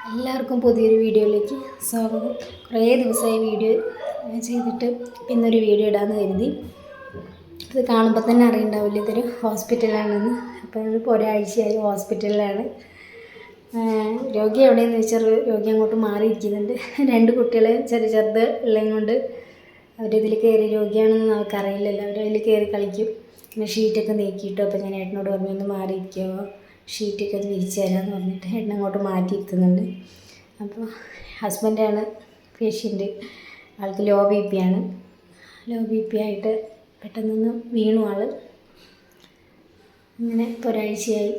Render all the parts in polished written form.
എല്ലാവർക്കും പുതിയൊരു വീഡിയോയിലേക്ക് സ്വാഗതം. കുറേ ദിവസമായി വീഡിയോ ചെയ്തിട്ട് ഇന്നൊരു വീഡിയോ ഇടാമെന്ന് കരുതി. ഇത് കാണുമ്പോൾ തന്നെ അറിയുണ്ടാവില്ല ഇതൊരു ഹോസ്പിറ്റലാണെന്ന്. അപ്പോൾ ഇതിപ്പോൾ ഒരാഴ്ചയായി ഹോസ്പിറ്റലിലാണ്. രോഗി എവിടെയെന്ന് വെച്ചാൽ രോഗി അങ്ങോട്ട് മാറിയിരിക്കുന്നുണ്ട്. 2 കുട്ടികളെ ചെറുത് ഉള്ളതും കൊണ്ട് അവരിതിൽ കയറി രോഗിയാണെന്ന് നമുക്കറിയില്ലല്ലോ. അവരതിൽ കയറി കളിക്കും. പിന്നെ ഷീറ്റൊക്കെ നീക്കിയിട്ടു. അപ്പോൾ ഞാൻ ഏട്ടനോട് പറഞ്ഞു ഒന്ന് മാറിയിരിക്കുമോ, ഷീറ്റൊക്കെ ഒന്ന് വിരിച്ച് തരാമെന്ന് പറഞ്ഞിട്ട് ഏട്ടൻ അങ്ങോട്ട് മാറ്റിയിരുത്തുന്നുണ്ട്. അപ്പോൾ ഹസ്ബൻഡാണ് പേഷ്യൻ്റ്. ആൾക്ക് ലോ ബി പി ആണ്. ലോ ബി പി ആയിട്ട് പെട്ടെന്നൊന്ന് വീണു ആൾ. അങ്ങനെ ഇപ്പോൾ ഒരാഴ്ചയായി.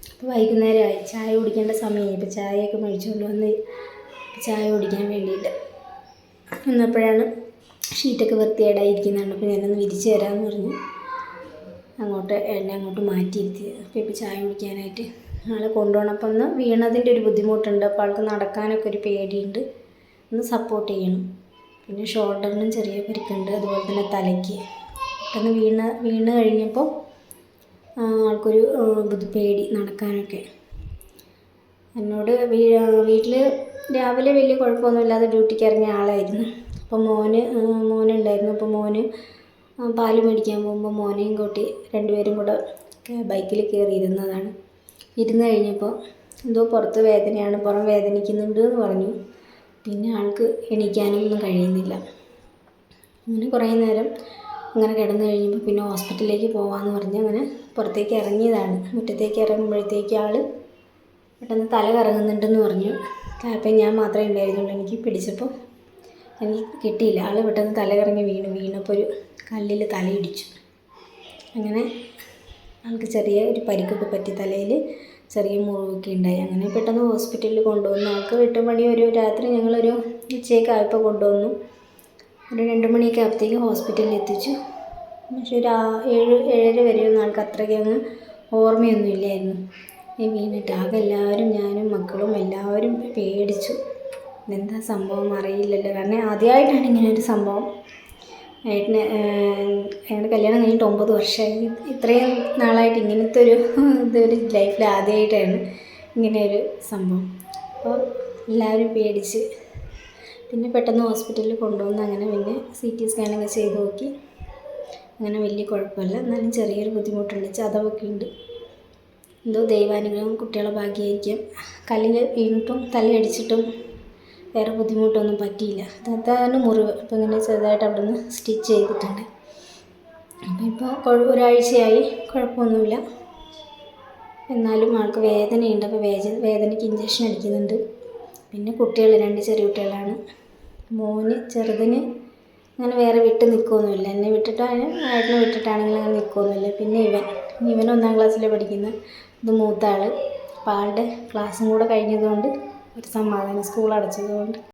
അപ്പോൾ വൈകുന്നേരമായി, ചായ കുടിക്കേണ്ട സമയമായി. ഇപ്പോൾ ചായയൊക്കെ മേടിച്ചുകൊണ്ട് വന്ന് ചായ കുടിക്കാൻ വേണ്ടിയിട്ട് വന്നപ്പോഴാണ് ഷീറ്റൊക്കെ വൃത്തികേടായിരിക്കുന്നുണ്ട്. അപ്പോൾ ഞാനൊന്ന് വിരിച്ച് തരാമെന്ന് പറഞ്ഞു എന്നെ അങ്ങോട്ട് മാറ്റിയിരുത്തിയത്. അപ്പോൾ ഇപ്പോൾ ചായ കുടിക്കാനായിട്ട് ആളെ കൊണ്ടുപോകണം. അപ്പോൾ ഒന്ന് വീണതിൻ്റെ ഒരു ബുദ്ധിമുട്ടുണ്ട്. അപ്പോൾ ആൾക്ക് നടക്കാനൊക്കെ ഒരു പേടിയുണ്ട്. ഒന്ന് സപ്പോർട്ട് ചെയ്യണം. പിന്നെ ഷോൾഡറിനും ചെറിയ പരിക്കുണ്ട്, അതുപോലെ തന്നെ തലയ്ക്ക്. പെട്ടെന്ന് വീണ് കഴിഞ്ഞപ്പോൾ ആൾക്കൊരു പേടി നടക്കാനൊക്കെ. എന്നോട് വീട്ടിൽ രാവിലെ വലിയ കുഴപ്പമൊന്നുമില്ലാതെ ഡ്യൂട്ടിക്ക് ഇറങ്ങിയ ആളായിരുന്നു. അപ്പോൾ മോനുണ്ടായിരുന്നു. അപ്പോൾ മോന് പാല് മേടിക്കാൻ പോകുമ്പോൾ മോനെയും കൂട്ടി 2 പേരും കൂടെ ബൈക്കിൽ കയറി ഇരുന്നതാണ്. ഇരുന്ന് കഴിഞ്ഞപ്പോൾ എന്തോ പുറത്ത് വേദനയാണ്, പുറം വേദനിക്കുന്നുണ്ട് എന്ന് പറഞ്ഞു. പിന്നെ ആൾക്ക് എണീക്കാനൊന്നും കഴിയുന്നില്ല. അങ്ങനെ കുറേ നേരം അങ്ങനെ കിടന്നു കഴിഞ്ഞപ്പോൾ പിന്നെ ഹോസ്പിറ്റലിലേക്ക് പോകാമെന്ന് പറഞ്ഞ് അങ്ങനെ പുറത്തേക്ക് ഇറങ്ങിയതാണ്. മുറ്റത്തേക്ക് ഇറങ്ങുമ്പോഴത്തേക്ക് ആൾ പെട്ടെന്ന് തല കറങ്ങുന്നുണ്ടെന്ന് പറഞ്ഞു. അപ്പോൾ ഞാൻ മാത്രമേ ഉണ്ടായിരുന്നുള്ളൂ. എനിക്ക് പിടിച്ചപ്പോൾ എനിക്ക് കിട്ടിയില്ല. ആൾ പെട്ടെന്ന് തല കറങ്ങി വീണപ്പോൾ ഒരു കല്ലിൽ തലയിടിച്ചു. അങ്ങനെ ആൾക്ക് ചെറിയ ഒരു പരിക്കൊക്കെ പറ്റി, തലയിൽ ചെറിയ മുറിവൊക്കെ ഉണ്ടായി. അങ്ങനെ പെട്ടെന്ന് ഹോസ്പിറ്റലിൽ കൊണ്ടുവന്നു. ആൾക്ക് 8 മണി രാത്രി ഞങ്ങളൊരു ഉച്ചയൊക്കെ ആയപ്പോൾ കൊണ്ടുവന്നു. ഒരു 2 മണിയൊക്കെ ആയപ്പോഴത്തേക്ക് ഹോസ്പിറ്റലിൽ എത്തിച്ചു. പക്ഷേ ഒരു 7-7:30 വരെയൊന്നും ആൾക്ക് അത്രയ്ക്കങ്ങ് ഓർമ്മയൊന്നും ഇല്ലായിരുന്നു. ഈ വീണിട്ട് ആകെ എല്ലാവരും, ഞാനും മക്കളും എല്ലാവരും പേടിച്ചു. എന്താ സംഭവം അറിയില്ലല്ലോ. കാരണം ആദ്യമായിട്ടാണ് ഇങ്ങനെ ഒരു സംഭവം. ഞങ്ങളുടെ കല്യാണം കഴിഞ്ഞിട്ട് 9 വർഷമായി. ഇത്രയും നാളായിട്ട് ഇങ്ങനത്തെ ഇതൊരു ലൈഫിൽ ആദ്യമായിട്ടാണ് ഇങ്ങനെയൊരു സംഭവം. അപ്പോൾ എല്ലാവരും പേടിച്ച് പിന്നെ പെട്ടെന്ന് ഹോസ്പിറ്റലിൽ കൊണ്ടുവന്ന് അങ്ങനെ പിന്നെ CT സ്കാനൊക്കെ ചെയ്ത് നോക്കി. അങ്ങനെ വലിയ കുഴപ്പമില്ല, എന്നാലും ചെറിയൊരു ബുദ്ധിമുട്ടുണ്ട്, ചതവൊക്കെ ഉണ്ട്. എന്തോ ദൈവാനുഗ്രഹം, കുട്ടികളെ ഭാഗ്യമായിരിക്കും. കല്ലിൽ വീണിട്ടും തലയടിച്ചിട്ടും വേറെ ബുദ്ധിമുട്ടൊന്നും പറ്റിയില്ല. അതാണ് മുറിവ്. അപ്പോൾ ഇങ്ങനെ ചെറുതായിട്ട് അവിടെ നിന്ന് സ്റ്റിച്ച് ചെയ്തിട്ടുണ്ട്. അപ്പോൾ ഇപ്പോൾ ഒരാഴ്ചയായി, കുഴപ്പമൊന്നുമില്ല. എന്നാലും ആൾക്ക് വേദനയുണ്ട്. അപ്പോൾ വേദനയ്ക്ക് ഇഞ്ചക്ഷൻ അടിക്കുന്നുണ്ട്. പിന്നെ കുട്ടികൾ 2 ചെറിയ കുട്ടികളാണ്. ചെറുതിന് അങ്ങനെ വേറെ വിട്ട് നിൽക്കുകയൊന്നുമില്ല. എന്നെ ഏട്ടനെ വിട്ടിട്ടാണെങ്കിലും അങ്ങനെ നിൽക്കുകയൊന്നുമില്ല. പിന്നെ ഇവൻ 1-ാം ക്ലാസ്സിൽ പഠിക്കുന്ന ഇത് മൂത്ത ആൾ. അപ്പോൾ ആളുടെ ക്ലാസ്സും കൂടെ കഴിഞ്ഞതുകൊണ്ട് ഒരു സമാധാനം, സ്കൂൾ അടച്ചതുകൊണ്ട്.